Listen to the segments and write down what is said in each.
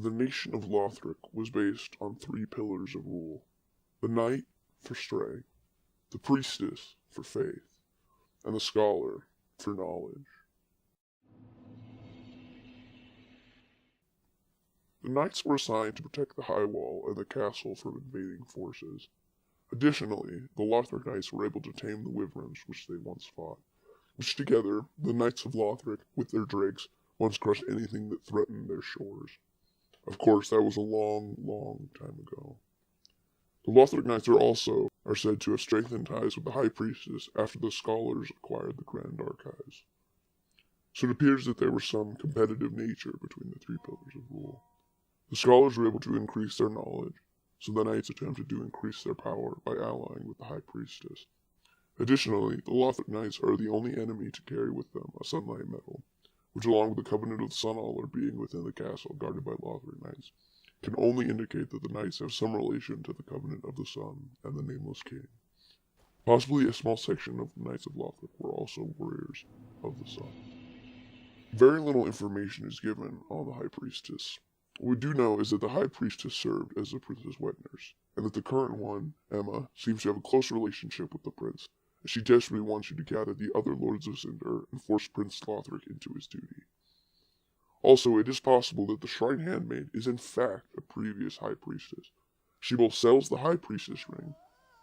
The nation of Lothric was based on three pillars of rule: the knight for strength, the priestess for faith, and the scholar for knowledge. The knights were assigned to protect the high wall and the castle from invading forces. Additionally, the Lothric knights were able to tame the wyverns which they once fought, which together, the knights of Lothric, with their drakes, once crushed anything that threatened their shores. Of course, that was a long, long time ago. The Lothric knights are said to have strengthened ties with the high priestess after the scholars acquired the Grand Archives. So it appears that there was some competitive nature between the three pillars of rule. The scholars were able to increase their knowledge, so the knights attempted to increase their power by allying with the high priestess. Additionally, the Lothric knights are the only enemy to carry with them a sunlight medal, which, along with the Covenant of the Sun Altar being within the castle guarded by Lothric knights, can only indicate that the knights have some relation to the Covenant of the Sun and the Nameless King. Possibly a small section of the Knights of Lothric were also warriors of the Sun. Very little information is given on the High Priestess. What we do know is that the High Priestess served as the Prince's wet nurse, and that the current one, Emma, seems to have a close relationship with the Prince, as she desperately wants you to gather the other Lords of Cinder and force Prince Lothric into his duty. Also, it is possible that the Shrine Handmaid is in fact a previous High Priestess. She both sells the High Priestess ring,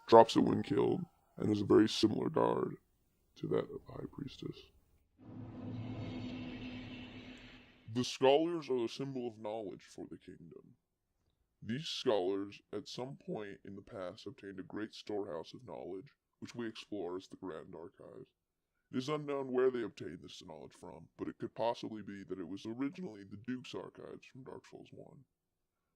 drops it when killed, and is a very similar guard to that of the High Priestess. The scholars are the symbol of knowledge for the kingdom. These scholars, at some point in the past, obtained a great storehouse of knowledge, which we explore as the Grand Archives. It is unknown where they obtained this knowledge from, but it could possibly be that it was originally the Duke's archives from Dark Souls 1.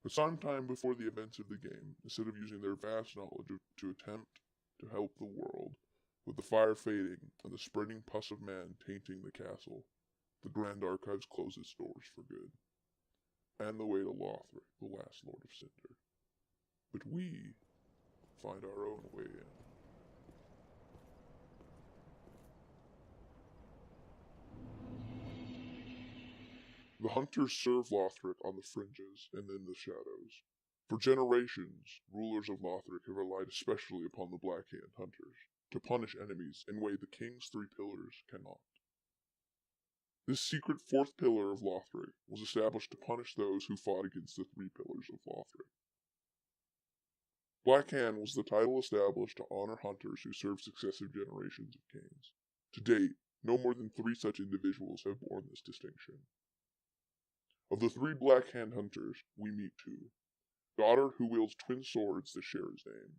But sometime before the events of the game, instead of using their vast knowledge to attempt to help the world, with the fire fading and the spreading pus of man tainting the castle, the Grand Archives closed its doors for good, and the way to Lothric, the last Lord of Cinder. But we find our own way in. The hunters serve Lothric on the fringes and in the shadows. For generations, rulers of Lothric have relied especially upon the Black Hand hunters to punish enemies in a way the king's three pillars cannot. This secret fourth pillar of Lothric was established to punish those who fought against the three pillars of Lothric. Black Hand was the title established to honor hunters who served successive generations of kings. To date, no more than 3 such individuals have borne this distinction. Of the 3 Black Hand hunters, we meet 2. Goddard, who wields twin swords that share his name.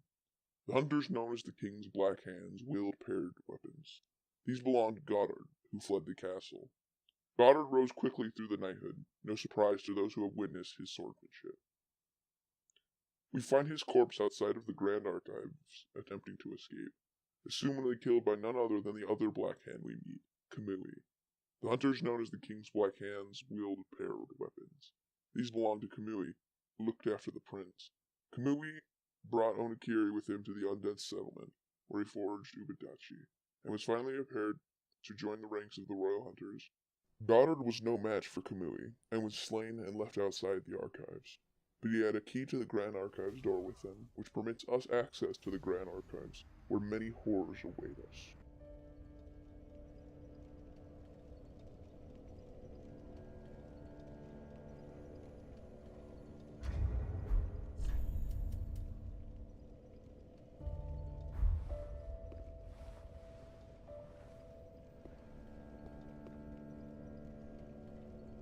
The hunters known as the King's Black Hands wield paired weapons. These belong to Goddard, who fled the castle. Goddard rose quickly through the knighthood, no surprise to those who have witnessed his swordsmanship. We find his corpse outside of the Grand Archives, attempting to escape, assumedly killed by none other than the other Black Hand we meet, Kamui. The hunters known as the King's Black Hands wield paired weapons. These belong to Kamui, who looked after the prince. Kamui brought Onakiri with him to the Undead Settlement, where he forged Ubadachi, and was finally prepared to join the ranks of the Royal Hunters. Goddard was no match for Kamui, and was slain and left outside the archives. But he had a key to the Grand Archives door with him, which permits us access to the Grand Archives, where many horrors await us.